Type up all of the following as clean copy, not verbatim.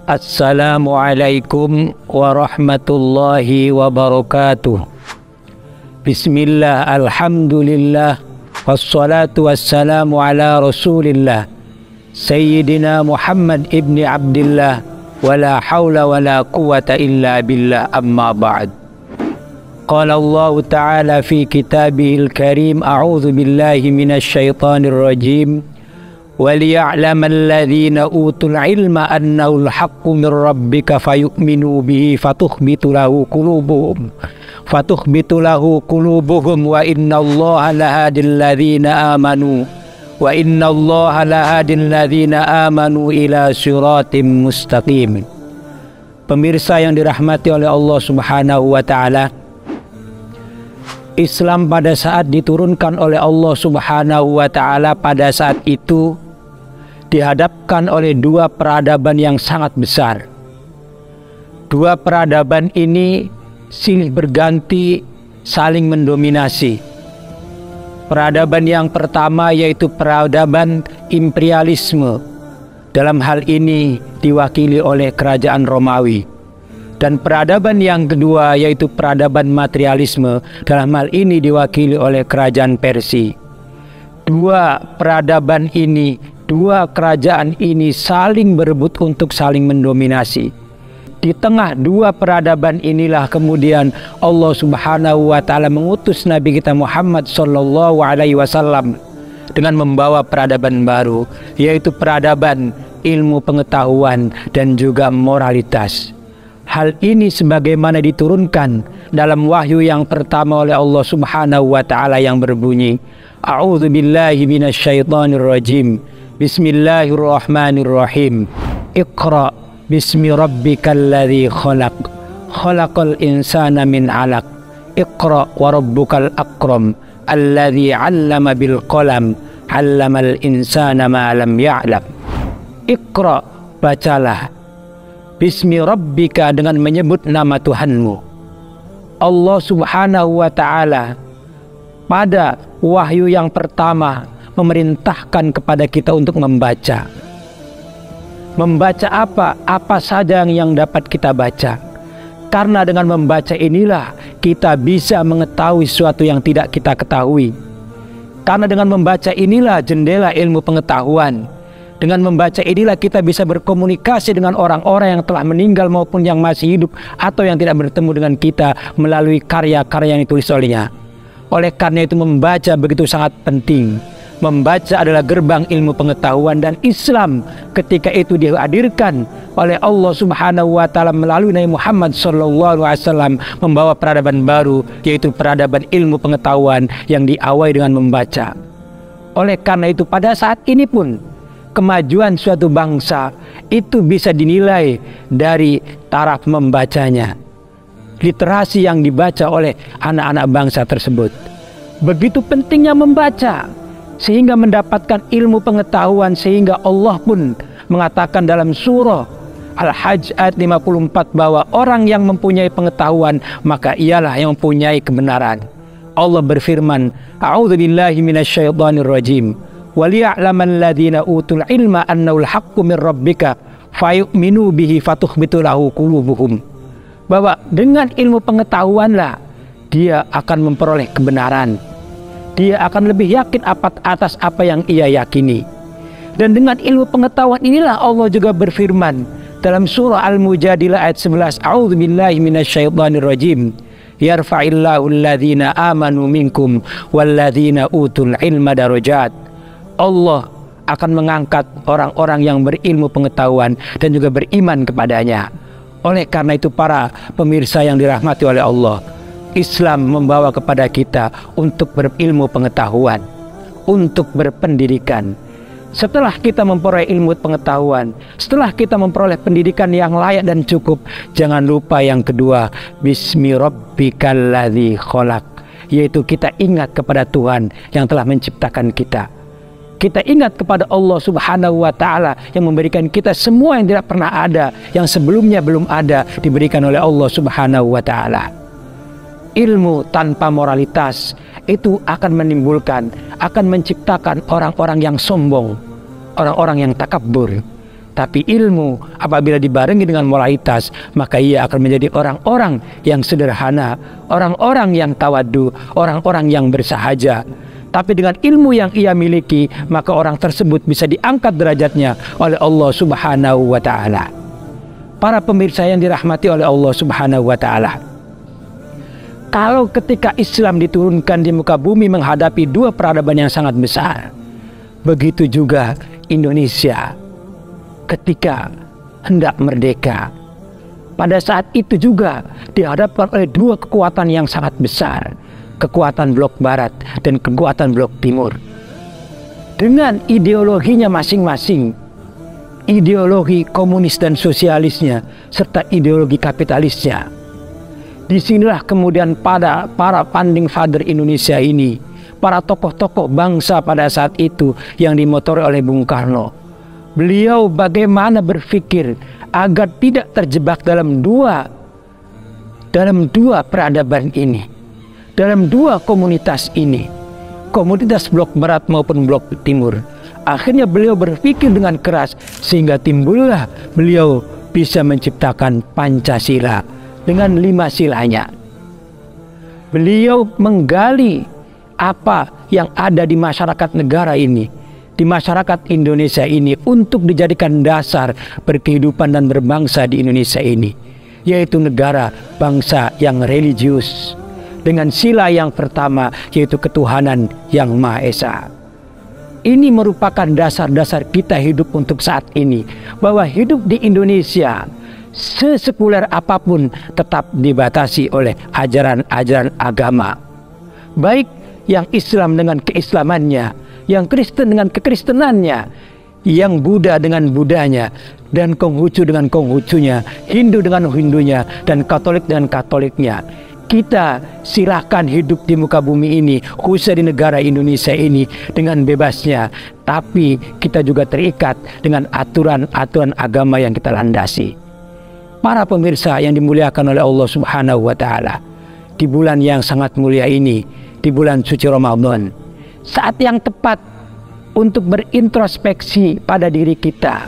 Assalamualaikum warahmatullahi wabarakatuh. Bismillah, alhamdulillah, wassalatu wassalamu ala rasulillah Sayyidina Muhammad ibni Abdillah, wala hawla wala quwata illa billah, amma ba'd. Qala Allah ta'ala fi kitabihil karim, a'udhu billahi minasy syaithanir rajim. وَلِيَعْلَمَ الَّذِينَ أُوتُوا الْعِلْمَ أَنَّهُ الْحَقُّ مِنْ رَبِّكَ فَيُؤْمِنُوا بِهِ فَتُخْبِتُ لَهُ قُلُوبُهُمْ وَإِنَّ اللَّهَ لَهَادِ الَّذِينَ آمَنُوا إِلَى صِرَاطٍ مُسْتَقِيمٍ. Pemirsa yang dirahmati oleh Allah Subhanahu wa Ta'ala, Islam pada saat diturunkan oleh Allah Subhanahu wa Ta'ala, pada saat itu dihadapkan oleh dua peradaban yang sangat besar. Dua peradaban ini silih berganti, saling mendominasi. Peradaban yang pertama yaitu peradaban imperialisme. Dalam hal ini diwakili oleh kerajaan Romawi. Dan peradaban yang kedua yaitu peradaban materialisme. Dalam hal ini diwakili oleh kerajaan Persia. Dua peradaban ini, dua kerajaan ini saling berebut untuk saling mendominasi. Di tengah dua peradaban inilah kemudian Allah Subhanahu wa Ta'ala mengutus Nabi kita Muhammad sallallahu alaihi wasallam dengan membawa peradaban baru, yaitu peradaban ilmu pengetahuan dan juga moralitas. Hal ini sebagaimana diturunkan dalam wahyu yang pertama oleh Allah Subhanahu wa Ta'ala yang berbunyi, A'udzu billahi minasyaitonir rajim. Bismillahirrahmanirrahim. Iqra bismi rabbikal ladzi khalaq. Khalaqal insana min 'alaq. Iqra wa rabbukal akram. Alladzi 'allama bil qalam. 'Allamal insana ma lam ya'lam. Iqra, bacalah. Bismi rabbika, dengan menyebut nama Tuhanmu. Allah Subhanahu wa Ta'ala pada wahyu yang pertama memerintahkan kepada kita untuk membaca. Membaca apa? Apa saja yang dapat kita baca. Karena dengan membaca inilah kita bisa mengetahui sesuatu yang tidak kita ketahui. Karena dengan membaca inilah jendela ilmu pengetahuan. Dengan membaca inilah kita bisa berkomunikasi dengan orang-orang yang telah meninggal maupun yang masih hidup atau yang tidak bertemu dengan kita melalui karya-karya yang ditulis olehnya. Oleh karena itu membaca begitu sangat penting. Membaca adalah gerbang ilmu pengetahuan, dan Islam ketika itu dihadirkan oleh Allah Subhanahu wa Ta'ala melalui Nabi Muhammad sallallahu alaihi wasallam membawa peradaban baru, yaitu peradaban ilmu pengetahuan yang diawali dengan membaca. Oleh karena itu pada saat ini pun kemajuan suatu bangsa itu bisa dinilai dari taraf membacanya. Literasi yang dibaca oleh anak-anak bangsa tersebut. Begitu pentingnya membaca sehingga mendapatkan ilmu pengetahuan, sehingga Allah pun mengatakan dalam surah Al-Hajj ayat 54 bahwa orang yang mempunyai pengetahuan maka ialah yang mempunyai kebenaran. Allah berfirman, A'udzu billahi minasyaitonir rajim. وَلِيَعْلَمَ الَّذِينَ أُوتُوا الْعِلْمَ أَنَّهُ الْحَقُّ مِنْ رَبِّكَ فَيُؤْمِنُوا بِهِ فَتُخْبِتُ لَهُ قُلُوبُهُمْ. Bahwa dengan ilmu pengetahuanlah dia akan memperoleh kebenaran. Dia akan lebih yakin atas apa yang ia yakini. Dan dengan ilmu pengetahuan inilah Allah juga berfirman dalam surah Al-Mujadilah ayat 11, A'udzu billahi minasyaitonir rajim. Yarfa'illahu alladhina amanu minkum walladzina utul ilma darajat. Allah akan mengangkat orang-orang yang berilmu pengetahuan dan juga beriman kepadanya. Oleh karena itu para pemirsa yang dirahmati oleh Allah, Islam membawa kepada kita untuk berilmu pengetahuan, untuk berpendidikan. Setelah kita memperoleh ilmu pengetahuan, setelah kita memperoleh pendidikan yang layak dan cukup, jangan lupa yang kedua, Bismi rabbikal ladzi khalaq, yaitu kita ingat kepada Tuhan yang telah menciptakan kita. Kita ingat kepada Allah Subhanahu wa Ta'ala yang memberikan kita semua yang tidak pernah ada, yang sebelumnya belum ada, diberikan oleh Allah Subhanahu wa Ta'ala. Ilmu tanpa moralitas itu akan menimbulkan, akan menciptakan orang-orang yang sombong, orang-orang yang takabur. Tapi ilmu apabila dibarengi dengan moralitas, maka ia akan menjadi orang-orang yang sederhana, orang-orang yang tawadhu, orang-orang yang bersahaja. Tapi dengan ilmu yang ia miliki, maka orang tersebut bisa diangkat derajatnya oleh Allah Subhanahu wa Ta'ala. Para pemirsa yang dirahmati oleh Allah Subhanahu wa Ta'ala, kalau ketika Islam diturunkan di muka bumi menghadapi dua peradaban yang sangat besar, begitu juga Indonesia ketika hendak merdeka. Pada saat itu juga dihadapkan oleh dua kekuatan yang sangat besar, kekuatan blok barat dan kekuatan blok timur, dengan ideologinya masing-masing, ideologi komunis dan sosialisnya serta ideologi kapitalisnya. Disinilah kemudian para founding father Indonesia ini, para tokoh-tokoh bangsa pada saat itu yang dimotori oleh Bung Karno, beliau bagaimana berpikir agar tidak terjebak dalam dua peradaban ini, dalam dua komunitas ini, komunitas blok barat maupun blok timur. Akhirnya beliau berpikir dengan keras sehingga timbullah beliau bisa menciptakan Pancasila dengan 5 silanya. Beliau menggali apa yang ada di masyarakat negara ini, di masyarakat Indonesia ini, untuk dijadikan dasar berkehidupan dan berbangsa di Indonesia ini, yaitu negara bangsa yang religius, dengan sila yang pertama yaitu ketuhanan yang Maha Esa. Ini merupakan dasar-dasar kita hidup untuk saat ini, bahwa hidup di Indonesia sesekuler apapun tetap dibatasi oleh ajaran-ajaran agama, baik yang Islam dengan keislamannya, yang Kristen dengan kekristenannya, yang Buddha dengan Budanya, dan Konghucu dengan Konghucunya, Hindu dengan Hindunya, dan Katolik dengan Katoliknya. Kita silakan hidup di muka bumi ini, khususnya di negara Indonesia ini, dengan bebasnya. Tapi kita juga terikat dengan aturan-aturan agama yang kita landasi. Para pemirsa yang dimuliakan oleh Allah Subhanahu wa Ta'ala, di bulan yang sangat mulia ini, di bulan suci Ramadan, saat yang tepat untuk berintrospeksi pada diri kita.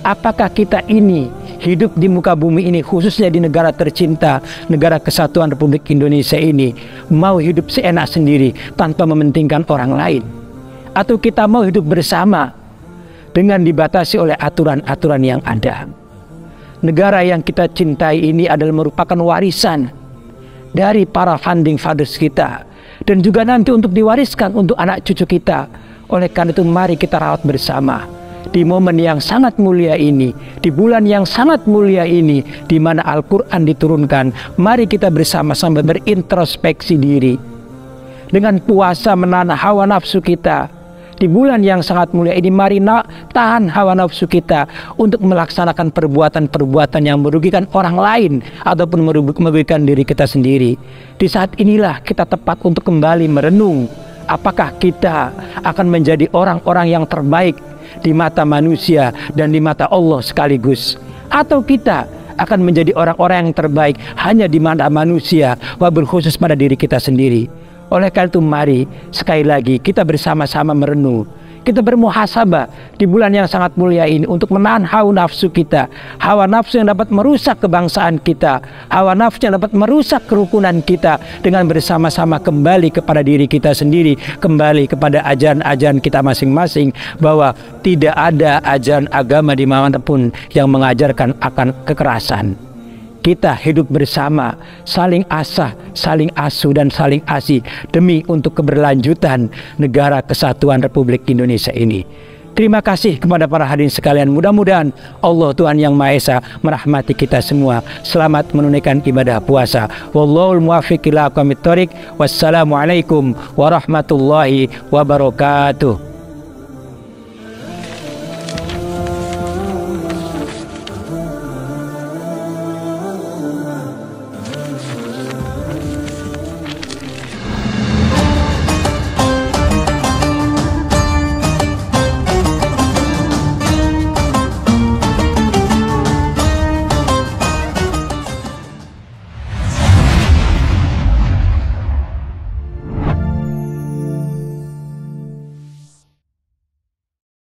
Apakah kita ini hidup di muka bumi ini, khususnya di negara tercinta, negara kesatuan Republik Indonesia ini, mau hidup seenak sendiri tanpa mementingkan orang lain? Atau kita mau hidup bersama dengan dibatasi oleh aturan-aturan yang ada? Negara yang kita cintai ini adalah merupakan warisan dari para founding fathers kita, dan juga nanti untuk diwariskan untuk anak cucu kita. Oleh karena itu mari kita rawat bersama di momen yang sangat mulia ini, di bulan yang sangat mulia ini, di mana Al-Quran diturunkan. Mari kita bersama-sama berintrospeksi diri dengan puasa, menahan hawa nafsu kita. Di bulan yang sangat mulia ini, mari tahan hawa nafsu kita untuk melaksanakan perbuatan-perbuatan yang merugikan orang lain ataupun merugikan diri kita sendiri. Di saat inilah kita tepat untuk kembali merenung, apakah kita akan menjadi orang-orang yang terbaik di mata manusia dan di mata Allah sekaligus, atau kita akan menjadi orang-orang yang terbaik hanya di mata manusia, wabil khusus pada diri kita sendiri. Oleh karena itu mari sekali lagi kita bersama-sama merenung, kita bermuhasabah di bulan yang sangat mulia ini untuk menahan hawa nafsu kita, hawa nafsu yang dapat merusak kebangsaan kita, hawa nafsu yang dapat merusak kerukunan kita, dengan bersama-sama kembali kepada diri kita sendiri, kembali kepada ajaran-ajaran kita masing-masing, bahwa tidak ada ajaran agama dimanapun yang mengajarkan akan kekerasan. Kita hidup bersama, saling asah, saling asuh, dan saling asih demi untuk keberlanjutan negara kesatuan Republik Indonesia ini. Terima kasih kepada para hadirin sekalian. Mudah-mudahan Allah Tuhan Yang Maha Esa merahmati kita semua. Selamat menunaikan ibadah puasa. Wallahul muwaffiq ila aqwamit thoriq. Wassalamualaikum warahmatullahi wabarakatuh.